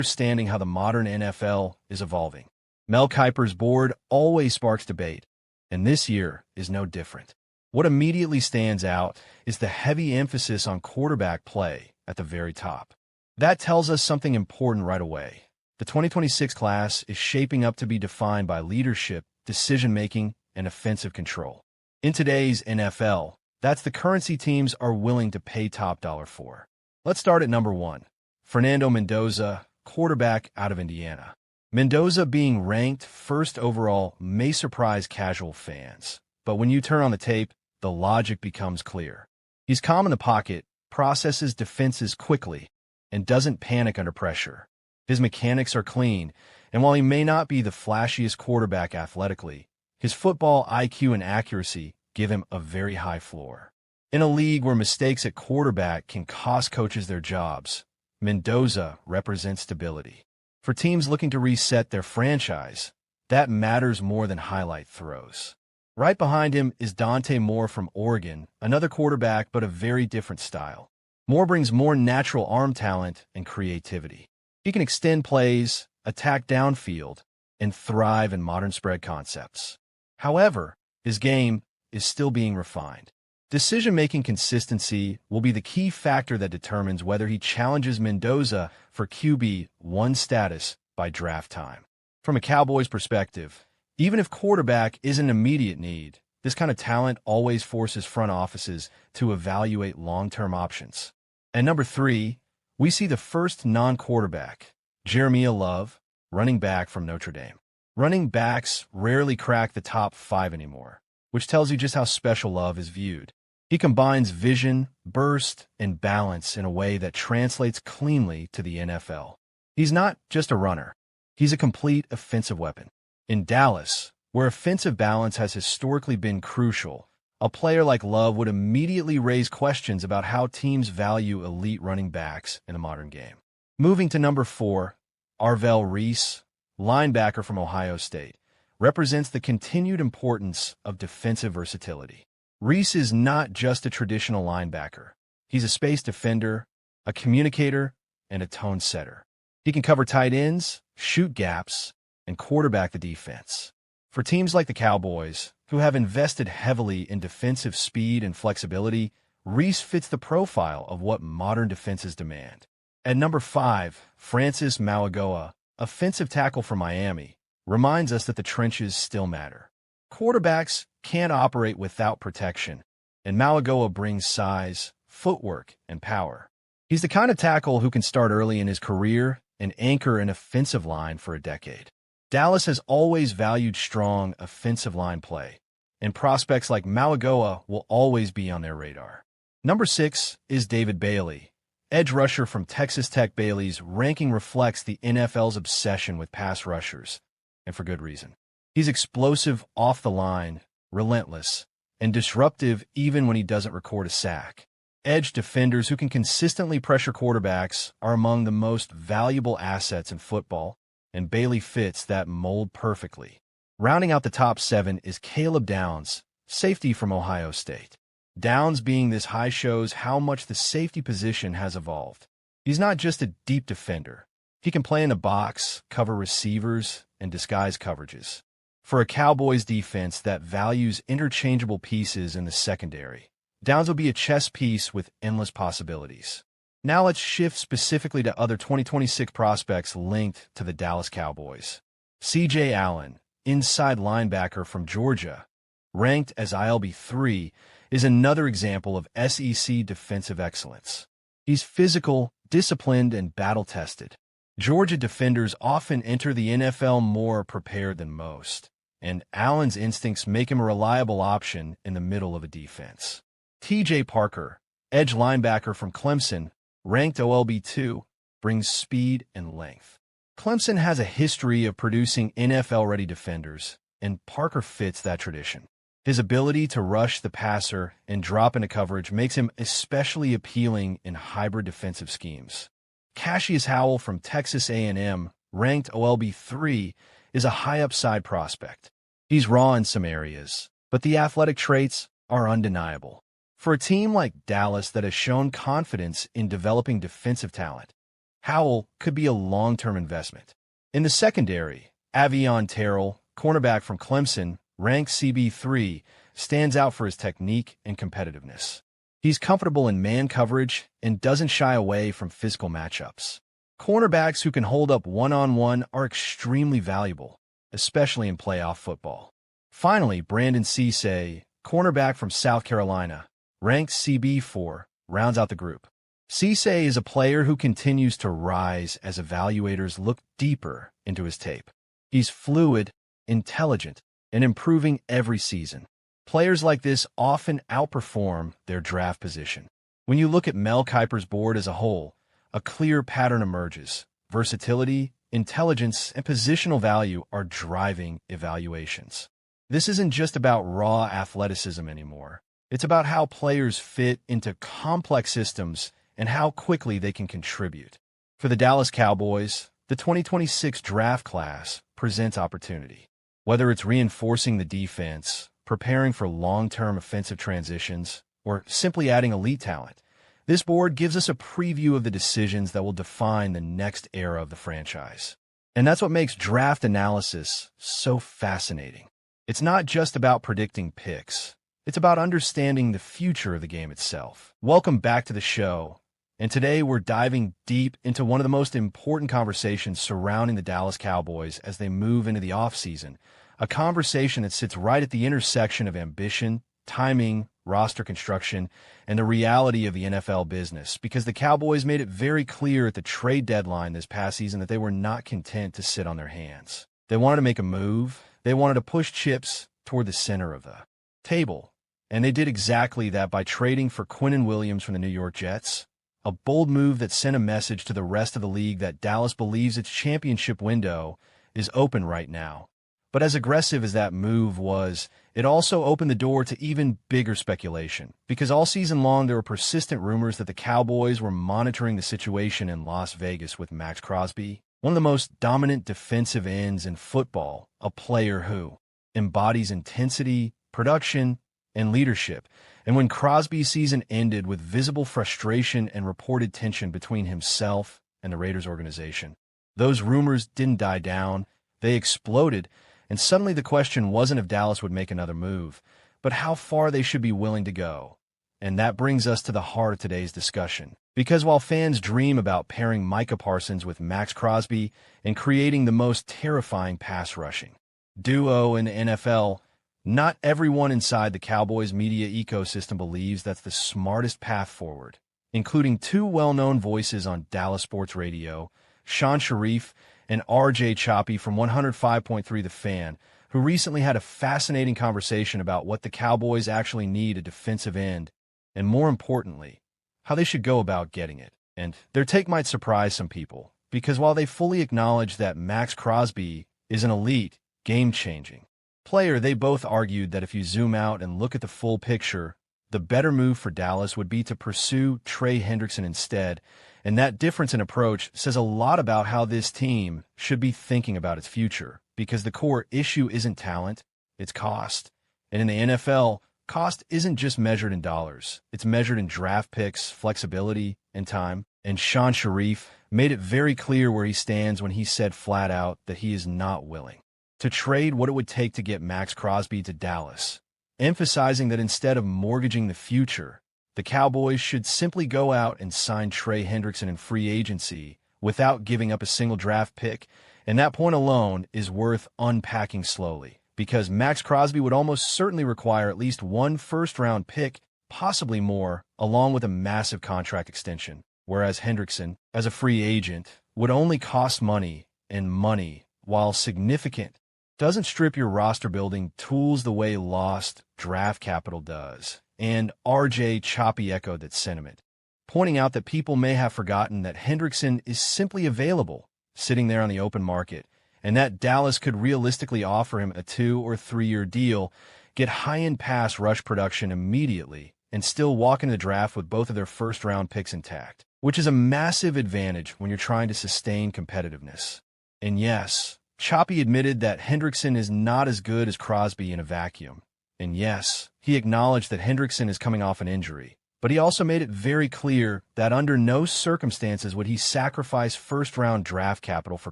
understanding how the modern NFL is evolving. Mel Kiper's board always sparks debate, and this year is no different. What immediately stands out is the heavy emphasis on quarterback play at the very top. That tells us something important right away. The 2026 class is shaping up to be defined by leadership, decision-making, and offensive control. In today's NFL, that's the currency teams are willing to pay top dollar for. Let's start at number 1. Fernando Mendoza, quarterback out of Indiana. Mendoza being ranked first overall may surprise casual fans, but when you turn on the tape, the logic becomes clear. He's calm in the pocket, processes defenses quickly, and doesn't panic under pressure. His mechanics are clean, and while he may not be the flashiest quarterback athletically, his football IQ and accuracy give him a very high floor. In a league where mistakes at quarterback can cost coaches their jobs, Mendoza represents stability. For teams looking to reset their franchise, that matters more than highlight throws. Right behind him is Dante Moore from Oregon, another quarterback but a very different style. Moore brings more natural arm talent and creativity. He can extend plays, attack downfield, and thrive in modern spread concepts. However, his game is still being refined. Decision-making consistency will be the key factor that determines whether he challenges Mendoza for QB1 status by draft time. From a Cowboys perspective, even if quarterback is an immediate need, this kind of talent always forces front offices to evaluate long-term options. At number 3, we see the first non-quarterback, Jeremiah Love, running back from Notre Dame. Running backs rarely crack the top 5 anymore, which tells you just how special Love is viewed. He combines vision, burst, and balance in a way that translates cleanly to the NFL. He's not just a runner. He's a complete offensive weapon. In Dallas, where offensive balance has historically been crucial, a player like Love would immediately raise questions about how teams value elite running backs in the modern game. Moving to number 4, Arvell Reese, linebacker from Ohio State, represents the continued importance of defensive versatility. Reese is not just a traditional linebacker. He's a space defender, a communicator, and a tone setter. He can cover tight ends, shoot gaps, and quarterback the defense. For teams like the Cowboys, who have invested heavily in defensive speed and flexibility, Reese fits the profile of what modern defenses demand. At number 5, Francis Mauigoa, offensive tackle from Miami, reminds us that the trenches still matter. Quarterbacks can't operate without protection, and Mauigoa brings size, footwork, and power. He's the kind of tackle who can start early in his career and anchor an offensive line for a decade. Dallas has always valued strong offensive line play, and prospects like Mauigoa will always be on their radar. Number 6 is David Bailey, edge rusher from Texas Tech. Bailey's ranking reflects the NFL's obsession with pass rushers, and for good reason. He's explosive off the line, relentless, and disruptive even when he doesn't record a sack. Edge defenders who can consistently pressure quarterbacks are among the most valuable assets in football, and Bailey fits that mold perfectly. Rounding out the top 7 is Caleb Downs, safety from Ohio State. Downs being this high shows how much the safety position has evolved. He's not just a deep defender. He can play in the box, cover receivers, and disguise coverages. For a Cowboys defense that values interchangeable pieces in the secondary, Downs will be a chess piece with endless possibilities. Now let's shift specifically to other 2026 prospects linked to the Dallas Cowboys. C.J. Allen, inside linebacker from Georgia, ranked as ILB3, is another example of SEC defensive excellence. He's physical, disciplined, and battle-tested. Georgia defenders often enter the NFL more prepared than most, and Allen's instincts make him a reliable option in the middle of a defense. T.J. Parker, edge linebacker from Clemson, ranked OLB2, brings speed and length. Clemson has a history of producing NFL-ready defenders, and Parker fits that tradition. His ability to rush the passer and drop into coverage makes him especially appealing in hybrid defensive schemes. Cassius Howell from Texas A&M, ranked OLB3, is a high-upside prospect. He's raw in some areas, but the athletic traits are undeniable. For a team like Dallas that has shown confidence in developing defensive talent, Howell could be a long-term investment. In the secondary, Avion Terrell, cornerback from Clemson, ranked CB3, stands out for his technique and competitiveness. He's comfortable in man coverage and doesn't shy away from physical matchups. Cornerbacks who can hold up one-on-one are extremely valuable, especially in playoff football. Finally, Brandon Cisse, cornerback from South Carolina, ranked CB4, rounds out the group. Cisse is a player who continues to rise as evaluators look deeper into his tape. He's fluid, intelligent, and improving every season. Players like this often outperform their draft position. When you look at Mel Kiper's board as a whole, a clear pattern emerges. Versatility, intelligence, and positional value are driving evaluations. This isn't just about raw athleticism anymore. It's about how players fit into complex systems and how quickly they can contribute. For the Dallas Cowboys, the 2026 draft class presents opportunity. Whether it's reinforcing the defense, preparing for long-term offensive transitions, or simply adding elite talent, this board gives us a preview of the decisions that will define the next era of the franchise. And that's what makes draft analysis so fascinating. It's not just about predicting picks. It's about understanding the future of the game itself. Welcome back to the show. And today we're diving deep into one of the most important conversations surrounding the Dallas Cowboys as they move into the offseason, a conversation that sits right at the intersection of ambition, timing, roster construction, and the reality of the NFL business, because the Cowboys made it very clear at the trade deadline this past season that they were not content to sit on their hands. They wanted to make a move. They wanted to push chips toward the center of the table. And they did exactly that by trading for Quinnen Williams from the New York Jets, a bold move that sent a message to the rest of the league that Dallas believes its championship window is open right now. But as aggressive as that move was, it also opened the door to even bigger speculation, because all season long there were persistent rumors that the Cowboys were monitoring the situation in Las Vegas with Max Crosby, one of the most dominant defensive ends in football, a player who embodies intensity, production, and leadership. And when Crosby's season ended with visible frustration and reported tension between himself and the Raiders organization, those rumors didn't die down, they exploded. And suddenly the question wasn't if Dallas would make another move, but how far they should be willing to go. And that brings us to the heart of today's discussion. Because while fans dream about pairing Micah Parsons with Max Crosby and creating the most terrifying pass rushing duo in the NFL, not everyone inside the Cowboys media ecosystem believes that's the smartest path forward, including two well-known voices on Dallas Sports Radio, Sean Sharif and RJ Choppy from 105.3 The Fan, who recently had a fascinating conversation about what the Cowboys actually need a defensive end, and more importantly, how they should go about getting it. And their take might surprise some people, because while they fully acknowledge that Max Crosby is an elite, game-changing player, they both argued that if you zoom out and look at the full picture, the better move for Dallas would be to pursue Trey Hendrickson instead. And that difference in approach says a lot about how this team should be thinking about its future, because the core issue isn't talent, it's cost. And in the NFL, cost isn't just measured in dollars. It's measured in draft picks, flexibility, and time. And Sean Sharif made it very clear where he stands when he said flat out that he is not willing to trade what it would take to get Max Crosby to Dallas, emphasizing that instead of mortgaging the future, the Cowboys should simply go out and sign Trey Hendrickson in free agency without giving up a single draft pick, and that point alone is worth unpacking slowly, because Max Crosby would almost certainly require at least one first-round pick, possibly more, along with a massive contract extension, whereas Hendrickson, as a free agent, would only cost money, and money, while significant, doesn't strip your roster-building tools the way lost draft capital does. And RJ Choppy echoed that sentiment, pointing out that people may have forgotten that Hendrickson is simply available, sitting there on the open market, and that Dallas could realistically offer him a 2 or 3 year deal, get high-end pass rush production immediately, and still walk into the draft with both of their first-round picks intact, which is a massive advantage when you're trying to sustain competitiveness. And yes, Choppy admitted that Hendrickson is not as good as Crosby in a vacuum. And yes, he acknowledged that Hendrickson is coming off an injury, But he also made it very clear that under no circumstances would he sacrifice first-round draft capital for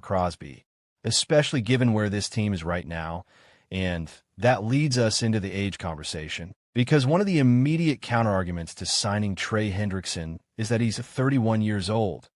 Crosby, especially given where this team is right now. And that leads us into the age conversation, because one of the immediate counterarguments to signing Trey Hendrickson is that he's 31 years old.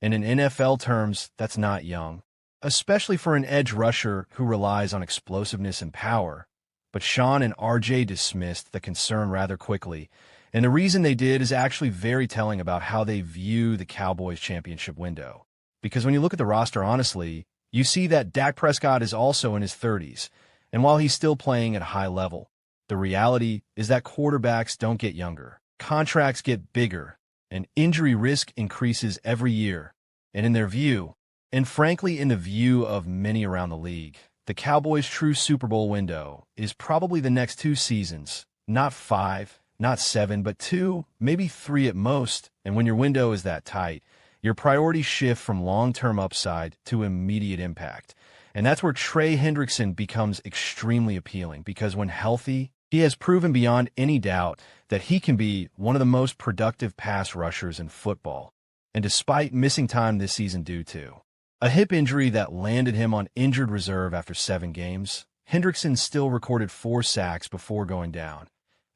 And in NFL terms, that's not young, especially for an edge rusher who relies on explosiveness and power. But Sean and RJ dismissed the concern rather quickly, and the reason they did is actually very telling about how they view the Cowboys championship window. Because when you look at the roster honestly, you see that Dak Prescott is also in his 30s, and while he's still playing at a high level, the reality is that quarterbacks don't get younger, contracts get bigger, and injury risk increases every year. And in their view, and frankly in the view of many around the league, the Cowboys' true Super Bowl window is probably the next 2 seasons, not 5, not 7, but 2, maybe 3 at most. And when your window is that tight, your priorities shift from long-term upside to immediate impact. And that's where Trey Hendrickson becomes extremely appealing, because when healthy, he has proven beyond any doubt that he can be one of the most productive pass rushers in football. And despite missing time this season due to a hip injury that landed him on injured reserve after 7 games, Hendrickson still recorded 4 sacks before going down.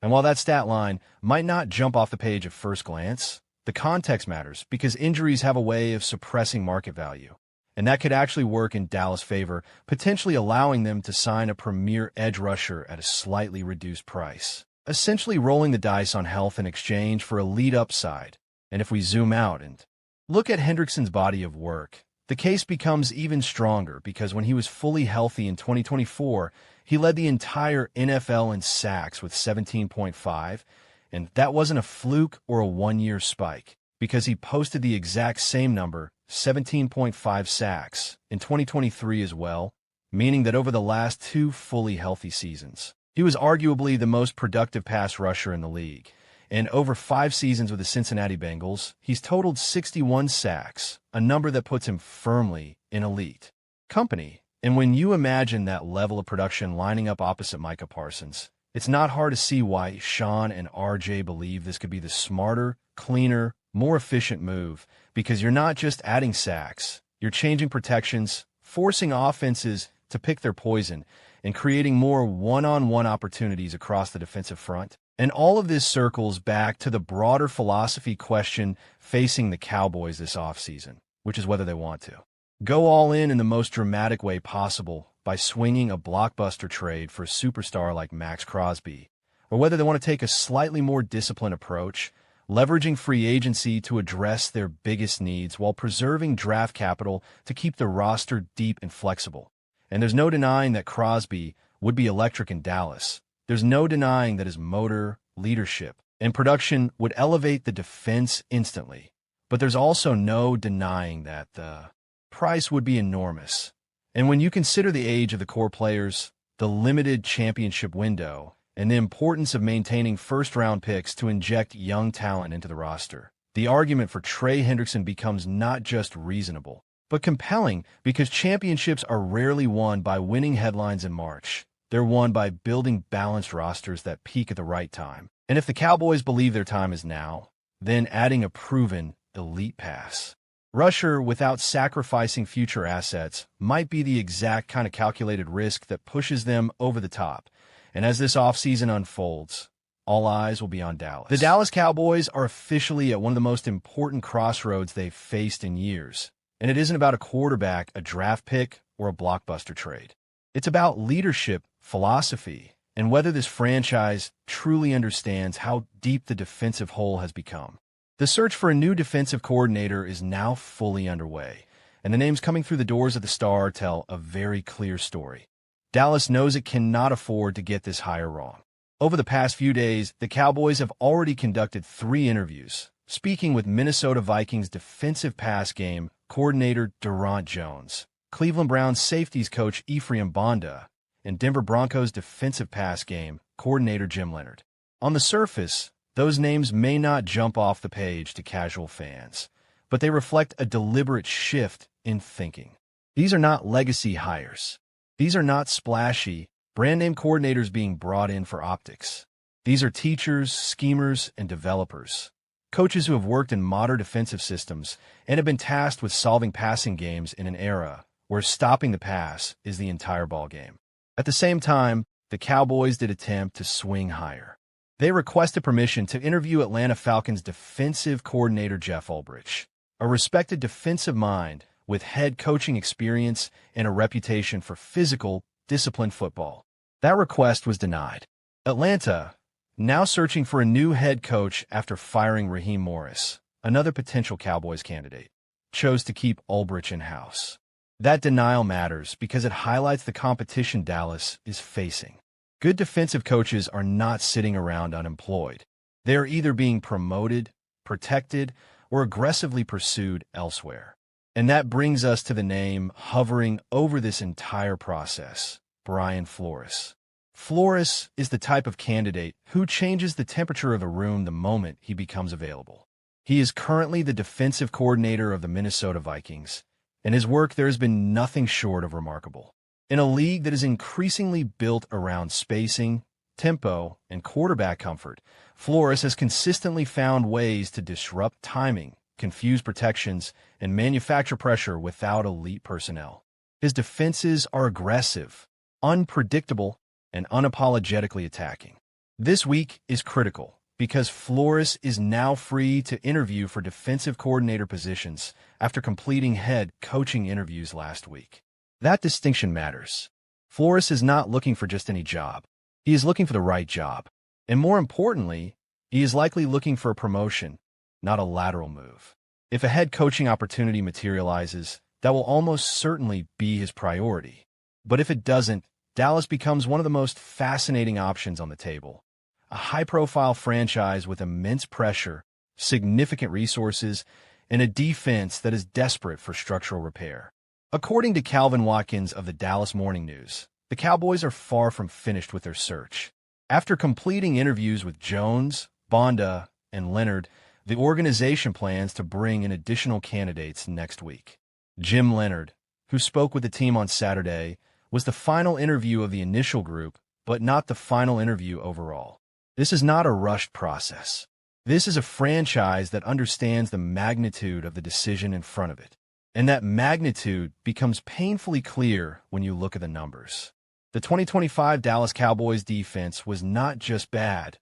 And while that stat line might not jump off the page at first glance, the context matters, because injuries have a way of suppressing market value. And that could actually work in Dallas' favor, potentially allowing them to sign a premier edge rusher at a slightly reduced price, essentially rolling the dice on health in exchange for elite upside. And if we zoom out and look at Hendrickson's body of work, the case becomes even stronger, because when he was fully healthy in 2024, he led the entire NFL in sacks with 17.5, and that wasn't a fluke or a one-year spike, because he posted the exact same number, 17.5 sacks, in 2023 as well, meaning that over the last 2 fully healthy seasons, he was arguably the most productive pass rusher in the league. And over 5 seasons with the Cincinnati Bengals, he's totaled 61 sacks, a number that puts him firmly in elite company. And when you imagine that level of production lining up opposite Micah Parsons, it's not hard to see why Sean and RJ believe this could be the smarter, cleaner, more efficient move, because you're not just adding sacks, you're changing protections, forcing offenses to pick their poison, and creating more one-on-one opportunities across the defensive front. And all of this circles back to the broader philosophy question facing the Cowboys this offseason, which is whether they want to go all in the most dramatic way possible by swinging a blockbuster trade for a superstar like Max Crosby, or whether they want to take a slightly more disciplined approach, leveraging free agency to address their biggest needs while preserving draft capital to keep the roster deep and flexible. And there's no denying that Crosby would be electric in Dallas. There's no denying that his motor, leadership, and production would elevate the defense instantly. But there's also no denying that the price would be enormous. And when you consider the age of the core players, the limited championship window, and the importance of maintaining first-round picks to inject young talent into the roster, the argument for Trey Hendrickson becomes not just reasonable, but compelling, because championships are rarely won by winning headlines in March. They're won by building balanced rosters that peak at the right time. And if the Cowboys believe their time is now, then adding a proven elite pass rusher without sacrificing future assets might be the exact kind of calculated risk that pushes them over the top. And as this offseason unfolds, all eyes will be on Dallas. The Dallas Cowboys are officially at one of the most important crossroads they've faced in years. And it isn't about a quarterback, a draft pick, or a blockbuster trade. It's about leadership, philosophy, and whether this franchise truly understands how deep the defensive hole has become. The search for a new defensive coordinator is now fully underway, and the names coming through the doors of the Star tell a very clear story. Dallas knows it cannot afford to get this hire wrong. Over the past few days, the Cowboys have already conducted 3 interviews, speaking with Minnesota Vikings defensive pass game coordinator Durant Jones, Cleveland Browns safeties coach Ephraim Bonda, and Denver Broncos defensive pass game coordinator Jim Leonard. On the surface, those names may not jump off the page to casual fans, but they reflect a deliberate shift in thinking. These are not legacy hires. These are not splashy, brand-name coordinators being brought in for optics. These are teachers, schemers, and developers. Coaches who have worked in modern defensive systems and have been tasked with solving passing games in an era where stopping the pass is the entire ballgame. At the same time, the Cowboys did attempt to swing higher. They requested permission to interview Atlanta Falcons defensive coordinator Jeff Ulbrich, a respected defensive mind with head coaching experience and a reputation for physical, disciplined football. That request was denied. Atlanta, now searching for a new head coach after firing Raheem Morris, another potential Cowboys candidate, chose to keep Ulbrich in-house. That denial matters because it highlights the competition Dallas is facing. Good defensive coaches are not sitting around unemployed. They are either being promoted, protected, or aggressively pursued elsewhere. And that brings us to the name hovering over this entire process, Brian Flores. Flores is the type of candidate who changes the temperature of a room the moment he becomes available. He is currently the defensive coordinator of the Minnesota Vikings, and his work there has been nothing short of remarkable. In a league that is increasingly built around spacing, tempo, and quarterback comfort, Flores has consistently found ways to disrupt timing, confuse protections, and manufacture pressure without elite personnel. His defenses are aggressive, unpredictable, and unapologetically attacking. This week is critical because Flores is now free to interview for defensive coordinator positions after completing head coaching interviews last week. That distinction matters. Flores is not looking for just any job. He is looking for the right job. And more importantly, he is likely looking for a promotion, not a lateral move. If a head coaching opportunity materializes, that will almost certainly be his priority. But if it doesn't, Dallas becomes one of the most fascinating options on the table. A high-profile franchise with immense pressure, significant resources, and a defense that is desperate for structural repair. According to Calvin Watkins of the Dallas Morning News, the Cowboys are far from finished with their search. After completing interviews with Jones, Bonda, and Leonard, the organization plans to bring in additional candidates next week. Jim Leonard, who spoke with the team on Saturday, was the final interview of the initial group, but not the final interview overall. This is not a rushed process. This is a franchise that understands the magnitude of the decision in front of it. And that magnitude becomes painfully clear when you look at the numbers. The 2025 Dallas Cowboys defense was not just bad,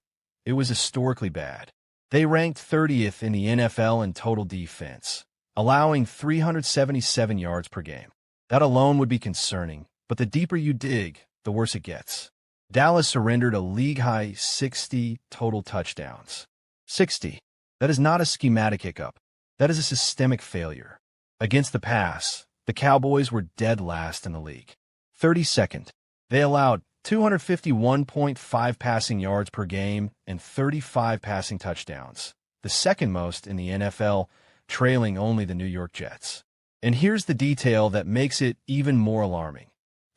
it was historically bad. They ranked 30th in the NFL in total defense, allowing 377 yards per game. That alone would be concerning, but the deeper you dig, the worse it gets. Dallas surrendered a league-high 60 total touchdowns. 60. That is not a schematic hiccup. That is a systemic failure. Against the pass, the Cowboys were dead last in the league. 32nd. They allowed 251.5 passing yards per game and 35 passing touchdowns, the second most in the NFL, trailing only the New York Jets. And here's the detail that makes it even more alarming.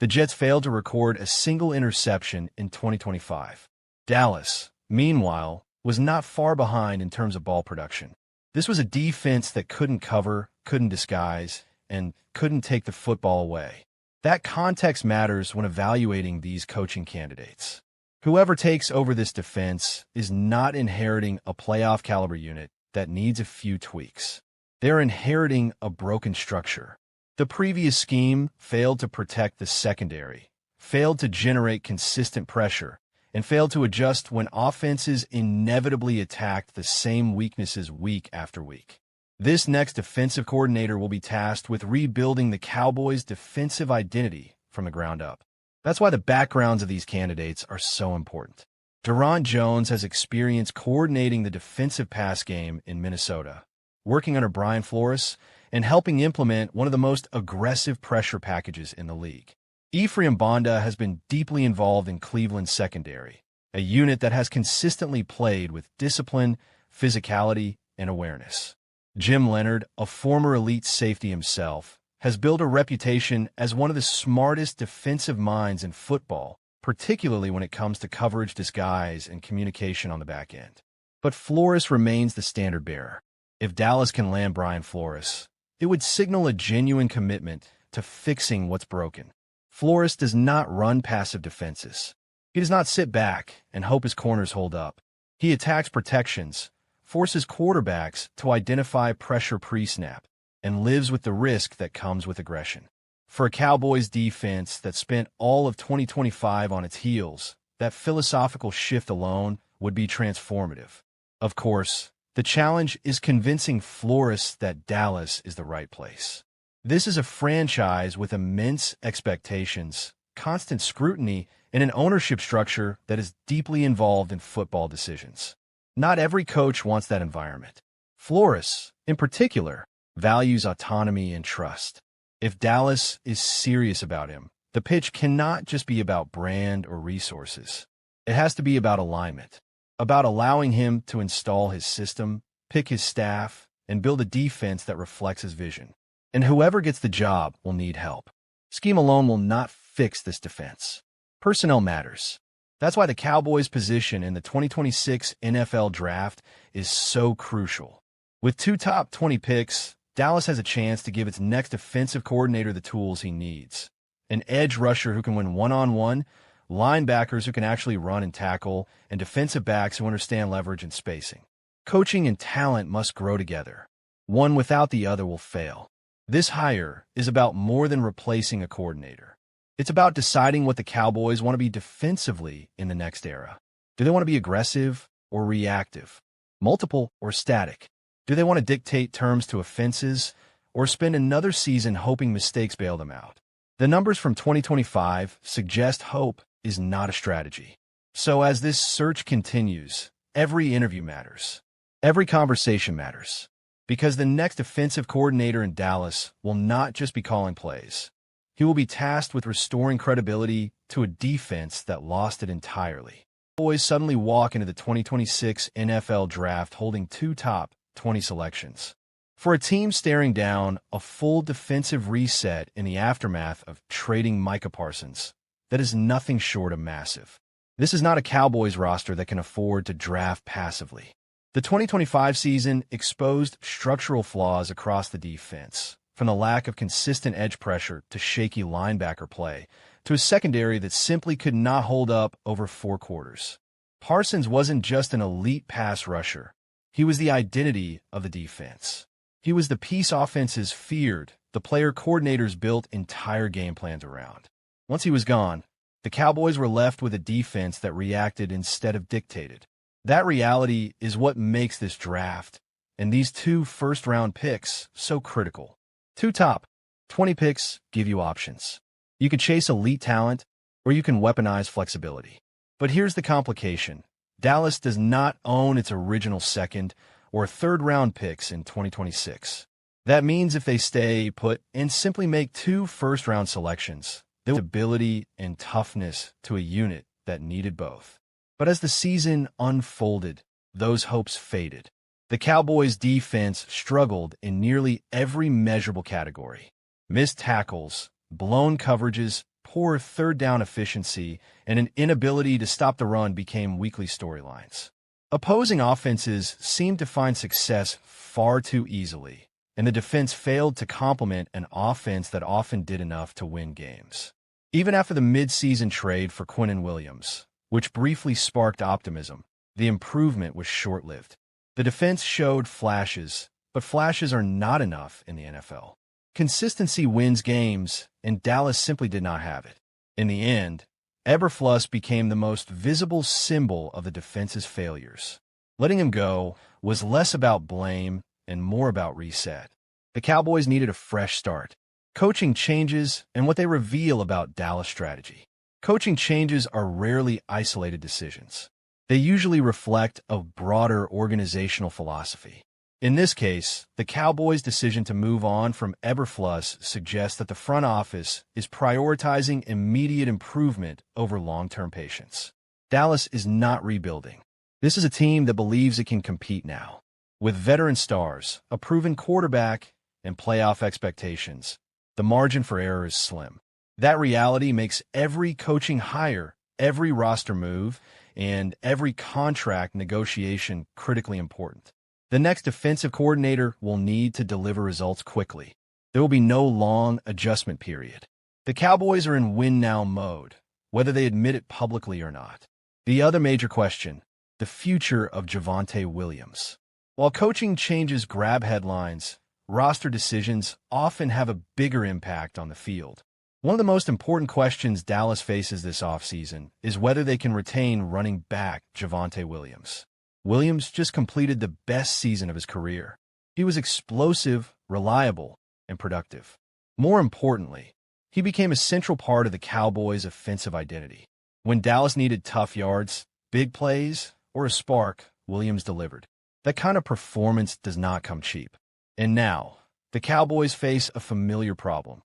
The Jets failed to record a single interception in 2025. Dallas, meanwhile, was not far behind in terms of ball production. This was a defense that couldn't cover, couldn't disguise, and couldn't take the football away. That context matters when evaluating these coaching candidates. Whoever takes over this defense is not inheriting a playoff-caliber unit that needs a few tweaks. They're inheriting a broken structure. The previous scheme failed to protect the secondary, failed to generate consistent pressure, and failed to adjust when offenses inevitably attacked the same weaknesses week after week. This next defensive coordinator will be tasked with rebuilding the Cowboys' defensive identity from the ground up. That's why the backgrounds of these candidates are so important. Deron Jones has experience coordinating the defensive pass game in Minnesota, working under Brian Flores, and helping implement one of the most aggressive pressure packages in the league. Ephraim Bonda has been deeply involved in Cleveland's secondary, a unit that has consistently played with discipline, physicality, and awareness. Jim Leonard, a former elite safety himself, has built a reputation as one of the smartest defensive minds in football, particularly when it comes to coverage, disguise, and communication on the back end. But Flores remains the standard bearer. If Dallas can land Brian Flores, it would signal a genuine commitment to fixing what's broken. Flores does not run passive defenses. He He does not sit back and hope his corners hold up. He attacks protections, forces quarterbacks to identify pressure pre-snap, and lives with the risk that comes with aggression. For a Cowboys defense that spent all of 2025 on its heels, that philosophical shift alone would be transformative. Of course, the challenge is convincing Flores that Dallas is the right place. This is a franchise with immense expectations, constant scrutiny, and an ownership structure that is deeply involved in football decisions. Not every coach wants that environment. Flores, in particular, values autonomy and trust. If Dallas is serious about him, the pitch cannot just be about brand or resources. It has to be about alignment, about allowing him to install his system, pick his staff, and build a defense that reflects his vision. And whoever gets the job will need help. Scheme alone will not fix this defense. Personnel matters. That's why the Cowboys' position in the 2026 NFL Draft is so crucial. With 2 top 20 picks, Dallas has a chance to give its next defensive coordinator the tools he needs. An edge rusher who can win one-on-one, linebackers who can actually run and tackle, and defensive backs who understand leverage and spacing. Coaching and talent must grow together. One without the other will fail. This hire is about more than replacing a coordinator. It's about deciding what the Cowboys want to be defensively in the next era. Do they want to be aggressive or reactive? Multiple or static? Do they want to dictate terms to offenses or spend another season hoping mistakes bail them out? The numbers from 2025 suggest hope is not a strategy. So as this search continues, every interview matters. Every conversation matters. Because the next offensive coordinator in Dallas will not just be calling plays. He will be tasked with restoring credibility to a defense that lost it entirely. Cowboys suddenly walk into the 2026 NFL Draft holding 2 top 20 selections. For a team staring down a full defensive reset in the aftermath of trading Micah Parsons, that is nothing short of massive. This is not a Cowboys roster that can afford to draft passively. The 2025 season exposed structural flaws across the defense, from the lack of consistent edge pressure to shaky linebacker play, to a secondary that simply could not hold up over 4 quarters. Parsons wasn't just an elite pass rusher. He was the identity of the defense. He was the piece offenses feared, the player coordinators built entire game plans around. Once he was gone, the Cowboys were left with a defense that reacted instead of dictated. That reality is what makes this draft and these 2 first-round picks so critical. 2 top 20 picks give you options. You can chase elite talent, or you can weaponize flexibility. But here's the complication. Dallas does not own its original 2nd or 3rd-round picks in 2026. That means if they stay put and simply make 2 first-round selections, they will have ability and toughness to a unit that needed both. But as the season unfolded, those hopes faded. The Cowboys' defense struggled in nearly every measurable category. Missed tackles, blown coverages, poor third-down efficiency, and an inability to stop the run became weekly storylines. Opposing offenses seemed to find success far too easily, and the defense failed to complement an offense that often did enough to win games. Even after the mid-season trade for Quinnen Williams, which briefly sparked optimism, the improvement was short-lived. The defense showed flashes, but flashes are not enough in the NFL. Consistency wins games, and Dallas simply did not have it. In the end, Eberflus became the most visible symbol of the defense's failures. Letting him go was less about blame and more about reset. The Cowboys needed a fresh start. Coaching changes and what they reveal about Dallas' strategy. Coaching changes are rarely isolated decisions. They usually reflect a broader organizational philosophy. In this case, the Cowboys' decision to move on from Eberflus suggests that the front office is prioritizing immediate improvement over long-term patience. Dallas is not rebuilding. This is a team that believes it can compete now. With veteran stars, a proven quarterback, and playoff expectations, the margin for error is slim. That reality makes every coaching hire, every roster move, and every contract negotiation critically important. The next defensive coordinator will need to deliver results quickly. There will be no long adjustment period. The Cowboys are in win-now mode, whether they admit it publicly or not. The other major question, the future of Javonte Williams. While coaching changes grab headlines, roster decisions often have a bigger impact on the field. One of the most important questions Dallas faces this offseason is whether they can retain running back Javonte Williams. Williams just completed the best season of his career. He was explosive, reliable, and productive. More importantly, he became a central part of the Cowboys' offensive identity. When Dallas needed tough yards, big plays, or a spark, Williams delivered. That kind of performance does not come cheap. And now, the Cowboys face a familiar problem: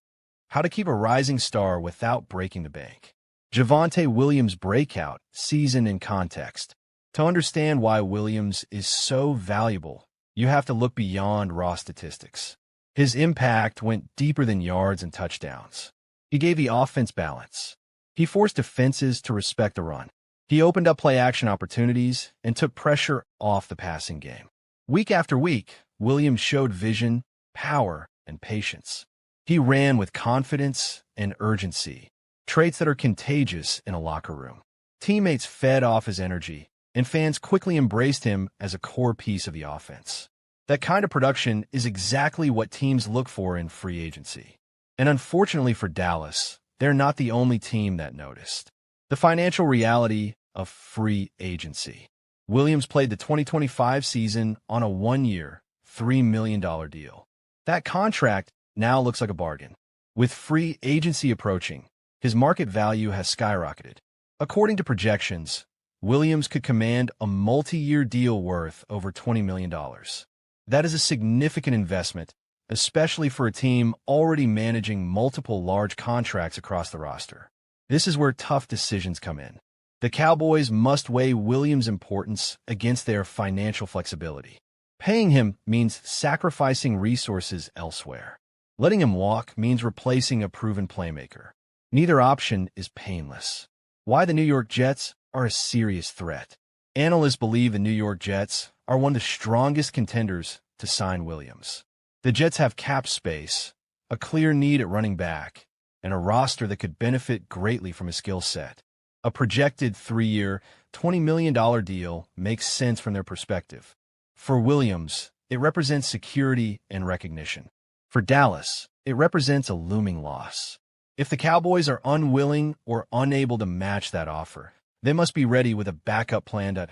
how to keep a rising star without breaking the bank. Javonte Williams' breakout season in context. To understand why Williams is so valuable, you have to look beyond raw statistics. His impact went deeper than yards and touchdowns. He gave the offense balance. He forced defenses to respect the run. He opened up play-action opportunities and took pressure off the passing game. Week after week, Williams showed vision, power, and patience. He ran with confidence and urgency, traits that are contagious in a locker room. Teammates fed off his energy, and fans quickly embraced him as a core piece of the offense. That kind of production is exactly what teams look for in free agency. And unfortunately for Dallas, they're not the only team that noticed. The financial reality of free agency. Williams played the 2025 season on a one-year, $3 million deal. That contract now looks like a bargain. With free agency approaching, his market value has skyrocketed. According to projections, Williams could command a multi-year deal worth over $20 million. That is a significant investment, especially for a team already managing multiple large contracts across the roster. This is where tough decisions come in. The Cowboys must weigh Williams' importance against their financial flexibility. Paying him means sacrificing resources elsewhere. Letting him walk means replacing a proven playmaker. Neither option is painless. Why the New York Jets are a serious threat. Analysts believe the New York Jets are one of the strongest contenders to sign Williams. The Jets have cap space, a clear need at running back, and a roster that could benefit greatly from his skill set. A projected 3-year, $20 million deal makes sense from their perspective. For Williams, it represents security and recognition. For Dallas, it represents a looming loss. If the Cowboys are unwilling or unable to match that offer, they must be ready with a backup plan that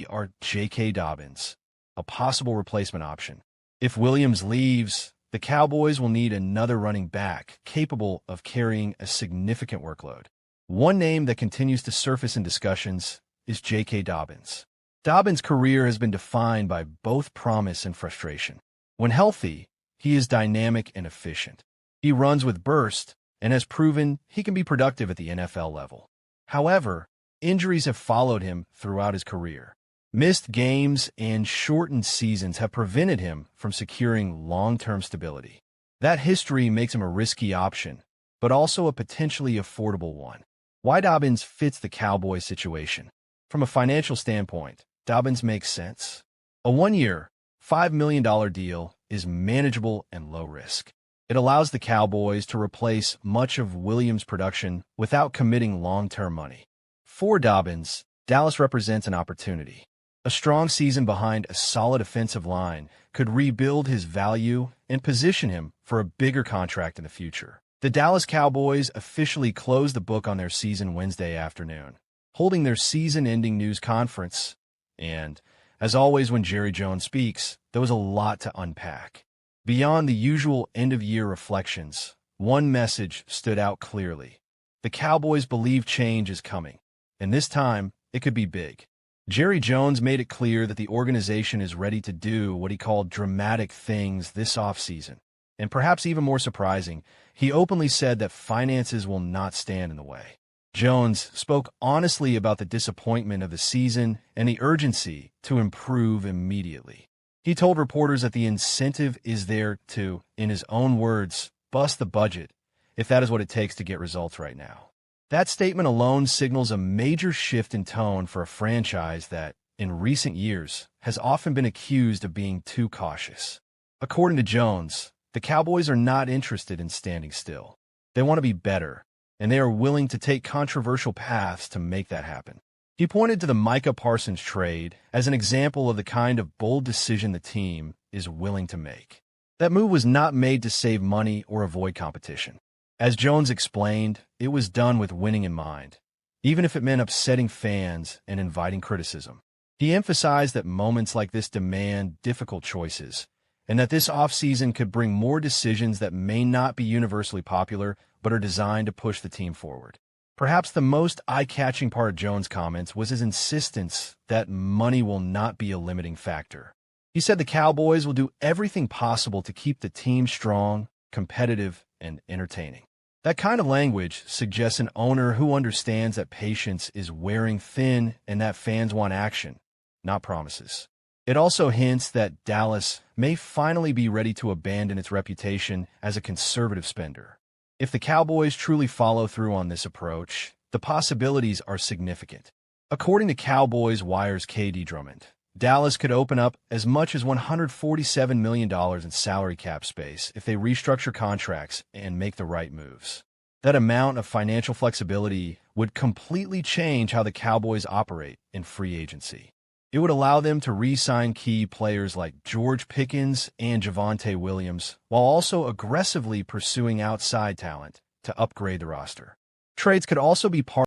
or J.K. Dobbins, a possible replacement option. If Williams leaves, the Cowboys will need another running back capable of carrying a significant workload. One name that continues to surface in discussions is J.K. Dobbins. Dobbins' career has been defined by both promise and frustration. When healthy, he is dynamic and efficient. He runs with burst and has proven he can be productive at the NFL level. However, injuries have followed him throughout his career. Missed games and shortened seasons have prevented him from securing long-term stability. That history makes him a risky option, but also a potentially affordable one. Why Dobbins fits the Cowboys situation? From a financial standpoint, Dobbins makes sense. A one-year, $5 million deal is manageable and low risk. It allows the Cowboys to replace much of Williams' production without committing long-term money. For Dobbins, Dallas represents an opportunity. A strong season behind a solid offensive line could rebuild his value and position him for a bigger contract in the future. The Dallas Cowboys officially closed the book on their season Wednesday afternoon, holding their season-ending news conference. And, as always when Jerry Jones speaks, there was a lot to unpack. Beyond the usual end-of-year reflections, one message stood out clearly. The Cowboys believe change is coming, and this time, it could be big. Jerry Jones made it clear that the organization is ready to do what he called dramatic things this offseason. And perhaps even more surprising, he openly said that finances will not stand in the way. Jones spoke honestly about the disappointment of the season and the urgency to improve immediately. He told reporters that the incentive is there to, in his own words, bust the budget, if that is what it takes to get results right now. That statement alone signals a major shift in tone for a franchise that, in recent years, has often been accused of being too cautious. According to Jones, the Cowboys are not interested in standing still. They want to be better, and they are willing to take controversial paths to make that happen. He pointed to the Micah Parsons trade as an example of the kind of bold decision the team is willing to make. That move was not made to save money or avoid competition. As Jones explained, it was done with winning in mind, even if it meant upsetting fans and inviting criticism. He emphasized that moments like this demand difficult choices, and that this offseason could bring more decisions that may not be universally popular but are designed to push the team forward. Perhaps the most eye-catching part of Jones' comments was his insistence that money will not be a limiting factor. He said the Cowboys will do everything possible to keep the team strong, competitive, and entertaining. That kind of language suggests an owner who understands that patience is wearing thin and that fans want action, not promises. It also hints that Dallas may finally be ready to abandon its reputation as a conservative spender. If the Cowboys truly follow through on this approach, the possibilities are significant. According to Cowboys Wire's KD Drummond, Dallas could open up as much as $147 million in salary cap space if they restructure contracts and make the right moves. That amount of financial flexibility would completely change how the Cowboys operate in free agency. It would allow them to re-sign key players like George Pickens and Javonte Williams, while also aggressively pursuing outside talent to upgrade the roster. Trades could also be part